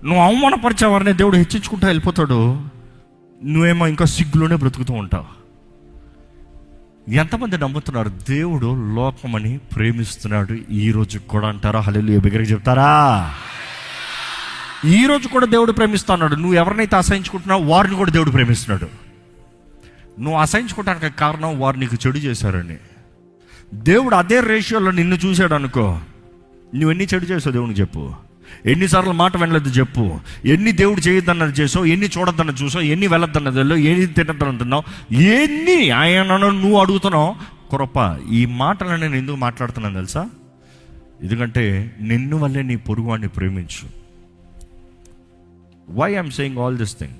నువ్వు అవమానపరిచేవారిని దేవుడు హెచ్చించుకుంటూ వెళ్ళిపోతాడు, నువ్వేమో ఇంకా సిగ్గులోనే బ్రతుకుతూ ఉంటావు. ఎంతమంది నమ్ముతున్నారు దేవుడు లోకమని ప్రేమిస్తున్నాడు ఈ రోజు కూడా అంటారా? హల్లెలూయా బిగ్గరగా చెప్తారా? ఈ రోజు కూడా దేవుడు ప్రేమిస్తున్నాడు. నువ్వు ఎవరినైతే అసహించుకుంటున్నావు వారిని కూడా దేవుడు ప్రేమిస్తున్నాడు. నువ్వు అసహించుకోవడానికి కారణం వారు నీకు చెడు చేశారని. దేవుడు అదే రేషియోలో నిన్ను చూశాడు అనుకో, నువ్వు ఎన్ని చెడు చేసావు దేవునికి చెప్పు. ఎన్నిసార్లు మాట వినలేదు చెప్పు. ఎన్ని దేవుడు చేయొద్దన్నది చేసావు, ఎన్ని చూడొద్దన్నది చూసావు, ఎన్ని వెళ్ళొద్దన్నది వెళ్ళావు, ఎన్ని తినద్దన్నది తిన్నావు, ఎన్ని ఆయనను నువ్వు అడుగుతున్నావు. కృప ఈ మాటలను నేను ఎందుకు మాట్లాడుతున్నాను తెలుసా? ఎందుకంటే నిన్ను వల్లే నీ పొరుగువాడిని ప్రేమించు. Why I'm saying all this thing?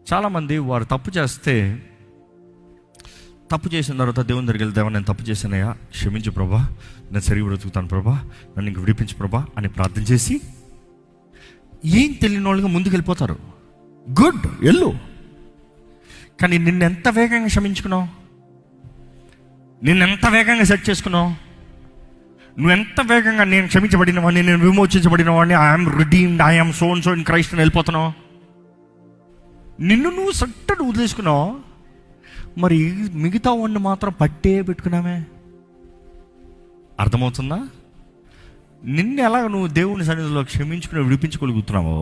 చాలామంది వారు తప్పు చేసిన తర్వాత దేవుని దగ్గరికి వెళ్తే, నేను తప్పు చేశానయ్యా క్షమించు ప్రభా, నేను సరిగ్గా బ్రతుకుతాను ప్రభా, నన్ను ఇంక విడిపించు ప్రభా అని ప్రార్థన చేసి ఏం తెలియని వాళ్ళుగా ముందుకు వెళ్ళిపోతారు. గుడ్, వెళ్ళు. కానీ నిన్నెంత వేగంగా క్షమించుకున్నావు, నిన్నెంత వేగంగా సెట్ చేసుకున్నావు, నువ్వెంత వేగంగా నేను క్షమించబడిన వాడిని, నేను విమోచించబడిన వాడిని, I'm redeemed, I'm so and so in Christ అని వెళ్ళిపోతున్నావు. నిన్ను నువ్వు సట్టడు వదిలేసుకున్నావు, మరి మిగతా వాడిని మాత్రం పట్టే పెట్టుకున్నామే. అర్థమవుతుందా? నిన్ను ఎలా నువ్వు దేవుని సన్నిధిలో క్షమించుకుని విడిపించుకోగలుగుతున్నావో